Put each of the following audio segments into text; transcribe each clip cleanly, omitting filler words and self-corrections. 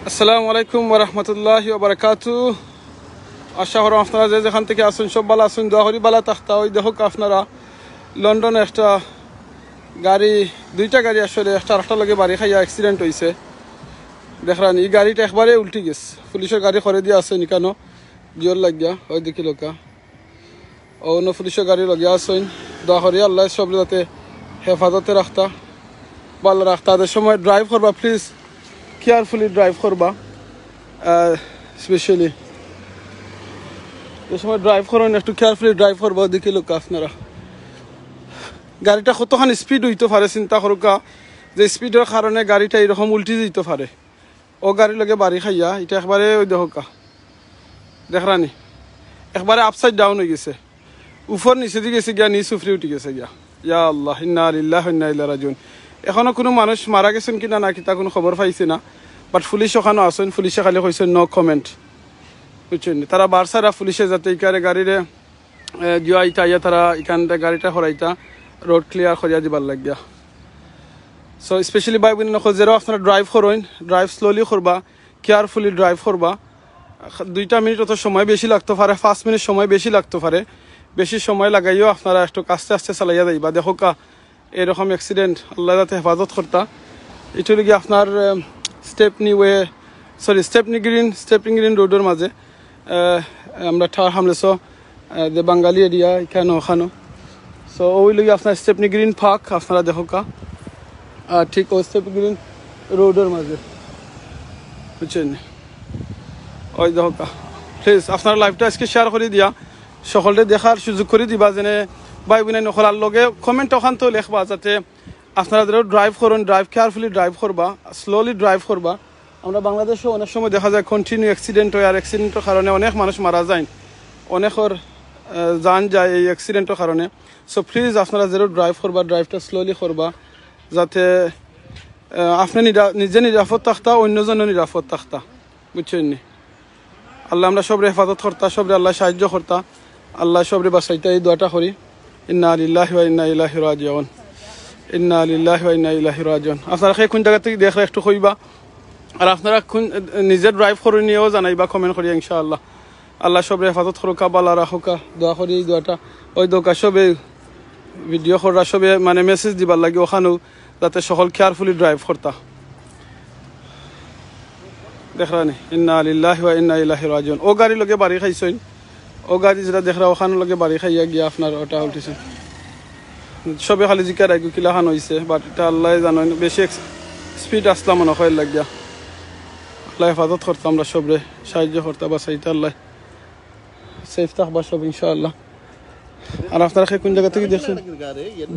আসসালামু আলাইকুম ওয়া রাহমাতুল্লাহি ওয়া বারাকাতুহু। আশা করি আপনারা যে যেখান থেকে আসুন সব ভালো আসুন, দোয়া করি ভালো থাকতা। ওই দেখো আপনারা লন্ডনে একটা গাড়ি, দুইটা গাড়ি আসলে একটা আরেকটা লগে বাড়ি খাইয়া অ্যাক্সিডেন্ট হয়েছে। দেখলাম এই গাড়িটা একবারে উল্টি গেছে, পুলিশের গাড়ি করে দিয়ে আসেন কেন জোর লাগিয়া ওই দেখি লোকা অন্য পুলিশের গাড়ি লাগিয়া আসেন। দোয়া করি আল্লাহ সব যাতে হেফাজতে রাখতা, ভালো রাখতা। তাদের সময় ড্রাইভ করবা প্লিজ, কেয়ারফুলি ড্রাইভ করবা। স্পেশালি এই সময় ড্রাইভ করেন একটু কেয়ারফুলি ড্রাইভ করবা। দেখি লোক আপনারা গাড়িটা কতখানি স্পিড হইতে পারে চিন্তা করুকা, যে স্পিডের কারণে গাড়িটা এরকম উল্টি দিতে পারে। ও গাড়ির লগে বাড়ি খাইয়া এটা একবারে ওই দেখা দেখরানি একবারে আপসাইড ডাউন হয়ে গেছে, উপর নিচে দিয়ে গেছে গিয়া, নিচ উফরে উঠে গেছে গিয়া। ইয়া আল্লাহ, ইন্না লিল্লাহি ওয়া ইন্না ইলাইহি রাজিউন। এখনো কোনো মানুষ মারা গেছেন কিনা না কিতা কোনো খবর পাইছে না, বাট পুলিশ ওখানে আসেন, পুলিশে খালি কইছে নো কমেন্ট, বুঝছেন। তারা বারসারা পুলিশে যাতে ইকারে গাড়িরে জিয়া ইটা ইয়া তারা এখানটা গাড়িটা হরাইতা রোড ক্লিয়ার করিয়া দিবার লাগিয়া। সো স্পেশালি বাই বোন যেরকম আপনারা ড্রাইভ করেন, ড্রাইভ স্লোলি করবা, কেয়ারফুলি ড্রাইভ করবা। 2 মিনিট অত সময় বেশি লাগতে পারে, 5 মিনিট সময় বেশি লাগতে পারে। বেশি সময় লাগাইও আপনারা একটু আস্তে আস্তে চালাইয়া যাইবা। দেখো কা এরকম অ্যাক্সিডেন্ট আল্লাহ যাতে হেফাজত করতা। এটা গিয়ে আপনার স্টেপনি গ্রিন রোডের মাঝে আমরা ঠার হামলেছ যে বাঙালি এরিয়া এখানে ওখানো। সো ওই লগে আপনার স্টেপনি গ্রিন পার্ক আপনারা দেখো কা ঠিক ও স্টেপনি গ্রিন রোডের মাঝে, বুঝছেন। ওই দেখো কা প্লিজ আপনার লাইভটা আজকে শেয়ার করে দিয়া সকলে দেখার সুযোগ করে দিবা, যেন ভাই বোনাই নকলার লগে কমেন্ট ওখান তো লেখবা, যাতে আপনারা যারা ড্রাইভ করেন ড্রাইভ কেয়ারফুলি ড্রাইভ করবা, স্লোলি ড্রাইভ করবা। আমরা বাংলাদেশে অনেক সময় দেখা যায় কন্টিনিউ অ্যাক্সিডেন্ট হয়, আর অ্যাক্সিডেন্টের কারণে অনেক মানুষ মারা যায়, অনেকের জান যায় এই অ্যাক্সিডেন্টের কারণে। সো প্লিজ আপনারা যারা ড্রাইভ করবা ড্রাইভটা স্লোলি করবা, যাতে আপনি নিজে নিরাপদ থাকতা, অন্যজনও নিরাপদ থাকতা, বুঝছেন। আল্লাহ আমরা সবরে হেফাজত করতা, সবরে আল্লাহ সাহায্য করতা, আল্লাহ সবরে বাঁচাইতা। এই দোয়াটা করি, ইন্না লিল্লাহি ওয়া ইন্না ইলাইহি রাজিউন, ইন্না লিল্লাহি ওয়া ইন্না ইলাইহি রাজিউন। আপনারা কোন জায়গা থেকে দেখলে একটু কইবা, আর আপনারা কোন নিজে ড্রাইভ করে নিয়েও জানাইবা কমেন্ট করি ইনশাআল্লাহ। আল্লাহ সবরে হেফাজত করুকা, বালা রাখুকা, দোয়া করি। এই দোয়াটা ওই দোকা সবে ভিডিও করা সবে মানে মেসেজ দিবার লাগে ওখানেও, যাতে সকল কেয়ারফুলি ড্রাইভ করতা। দেখরানি ইন্না লিল্লাহি ওয়া ইন্না ইলাইহি রাজিউন। ও গাড়ি লগে বাড়ি খাইছেন, ও গাড়ি যেটা দেখরা ওখানে লগে বাড়ি খাইয়া গিয়া আপনার ওটা উঠিছে। সবে খালি জিকার আগে কিলাখান হয়েছে, বাট এটা আল্লাহ জানেন। বেশি স্পিড আসলাম মনে হয় লাগিয়া। আল্লাহ হেফাজত করতাম, আমরা সবরে সাহায্য করতাম, বা সাইতে আল্লাহ সেফ থাকবা সব ইনশাআল্লাহ। আর আপনারা কোন জায়গা থেকে দেখছেন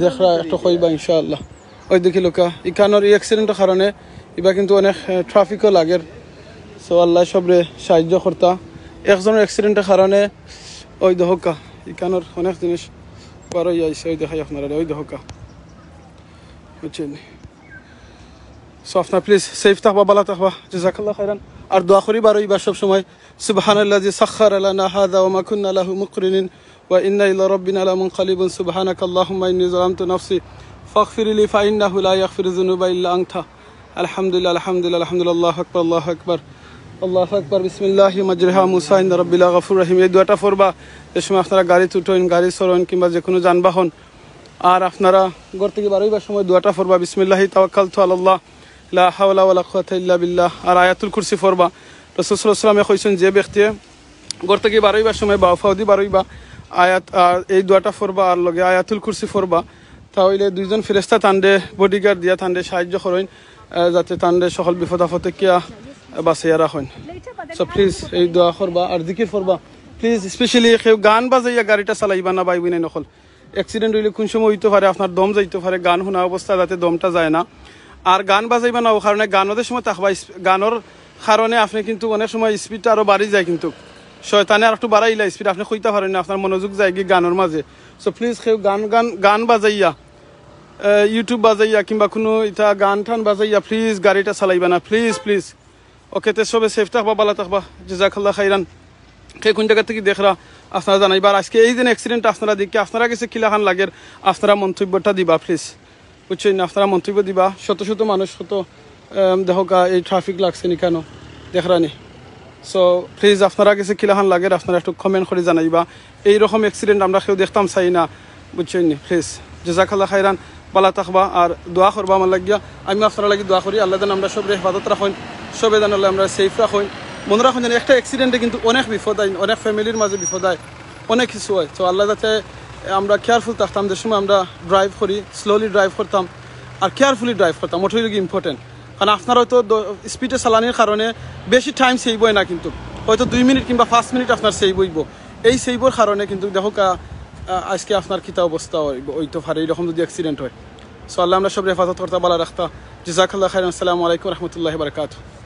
দেখরা একটু কইবা ইনশাআল্লাহ। ওই দেখি লোকা এখানোর এই অ্যাক্সিডেন্টের কারণে এবার কিন্তু অনেক ট্রাফিকও লাগের। সো আল্লাহ সবরে সাহায্য করতা। একজনের অ্যাক্সিডেন্টের কারণে ওই দহকা এখানোর অনেক জিনিস বারো আইসে, ওই দেখাই আপনারা, ওই দহকা, বুঝছেন। সো আপনার প্লিজ সেফ থাকবা, ভালো থাকবা, জাযাকাল্লাহু খাইরান। আর দোয়া করি বারো এবার সব সময় সুবহানাল্লাযী সাখখারা লানা হাযা ওয়া মা কুন্না লাহু মুকরিনিন ওয়া ইন্না ইলা রাব্বিনা লামুনকালিবুন সুবহানাকাল্লাহুম্মা ইন্নী যালামতু নাফসি ফাগফিরলি ফাইন্নাহু লা ইয়াগফিরু যুনুবা ইল্লা আনতা। আলহামদুলিল্লাহ আলহামদুলিল্লাহ আলহামদুলিল্লাহ, আল্লাহু আকবার আল্লাহু আকবার আল্লাহু আকবার, বিসমিল্লাহি মাজরিহা মুসা ইন্না রাব্বিল গাফুর রহিম। এই দোয়াটা পড়বা এই সময় আপনারা গাড়ি তুটেন, গাড়ি চড়েন, কিংবা যে কোনো যানবাহন। আর আপনারা ঘর থেকে বারোইবার সময় দোয়াটা পড়বা, বিসমিল্লাহি তাওয়াক্কালতু আলাল্লাহ লা হাওলা ওয়ালা কুওয়াতা ইল্লা বিল্লাহ। আর আয়াতুল কুরসি পড়বা। রাসূল সাল্লাল্লাহু আলাইহি ওয়াসাল্লাম কইছেন যে ব্যক্তি ঘর থেকে বারোইবার সময় বাউফাউদি বারোইবা আয়াত আর এই দোয়াটা পড়বা, আর লগে আয়াতুল কুরসি পড়বা, তাহলে দুইজন ফেরেশতা তান্ডে বডিগার্ড দিয়া তান্ডে সাহায্য করেন, যাতে তান্ডে সকল বিপদ আপদে কিয়া বাঁচাইয়া রাখেন। সো প্লিজ এই দোয়া করবা আর জিকির করবা প্লিজ। স্পেশালি কেউ গান বাজাইয়া গাড়িটা চালাইবা না, ভাই বোনে নকল। অ্যাক্সিডেন্ট হইলে কোন সময় হইতে পারে, আপনার দম যাইতে পারে, গান শোনা অবস্থা যাতে দমটা যায় না। আর গান বাজাইবা না ও কারণে গানের সময় থাকবা, গানের কারণে আপনি কিন্তু অনেক সময় স্পিডটা আরো বাড়ি যায়, কিন্তু শয়তানে আর একটু বাড়াইলা স্পিড আপনি কইতে পারেন না, আপনার মনোযোগ যায় কি গানের মাঝে। সো প্লিজ কেউ গান বাজাইয়া, ইউটিউব বাজাইয়া কিংবা কোনো এটা গান টান বাজাইয়া প্লিজ গাড়িটা চালাইবা না, প্লিজ প্লিজ। ওকে, তে সবে সেফ থাকবা, ভালো থাকবা, জাযাকাল্লাহু খাইরান। কে কোন জায়গা থেকে দেখরা আপনারা জানাইবার। আজকে এই দিন অ্যাক্সিডেন্ট আপনারা দেখে আপনারা গেছে কিলাখান লাগের, আপনারা মন্তব্যটা দিবা প্লিজ, বুঝছেন। আপনারা মন্তব্য দিবা। শত শত মানুষ শত দেখো এই ট্রাফিক লাগছে নি কেন, দেখরানি। সো প্লিজ আপনারা কাছে কিলাহান লাগে আপনারা একটু কমেন্ট করে জানাইবা। এইরকম অ্যাক্সিডেন্ট আমরা কেউ দেখতাম চাই না, বুঝছেন নি? প্লিজ জাযাকাল্লাহ খাইরান, বালা থাকবা আর দোয়া করবা আমার লাগিয়া। আমি আপনারা লাগি দোয়া করি আল্লাহ যেন আমরা সবরে হেফাজত রাখুন, সবে যেন আমরা সেফ রাখুন। মনে রাখুন যেন একটা অ্যাক্সিডেন্টে কিন্তু অনেক বিপদ হয়, অনেক ফ্যামিলির মাঝে বিপদ হয়, অনেক কিছু হয়। তো আল্লাহ যাতে আমরা কেয়ারফুল থাকতাম, যে সময় আমরা ড্রাইভ করি স্লোলি ড্রাইভ করতাম আর কেয়ারফুলি ড্রাইভ করতাম, ওটাই লোক ইম্পর্টেন্ট। কারণ আপনার হয়তো স্পিডে চালানির কারণে বেশি টাইম সেভ হয় না, কিন্তু হয়তো 2 মিনিট কিংবা 5 মিনিট আপনার সেভ হইব। এই সেভর কারণে কিন্তু দেখো আজকে আপনার কিতা অবস্থা হইতে পারে এইরকম যদি অ্যাক্সিডেন্ট হয়। সো আল্লাহ আমরা সব হেফাজত করতে ভালো রাখতা। জাযাকাল্লাহ খাইরান। আসসালামু আলাইকুম রহমতুল্লাহি বারাকাতুহু।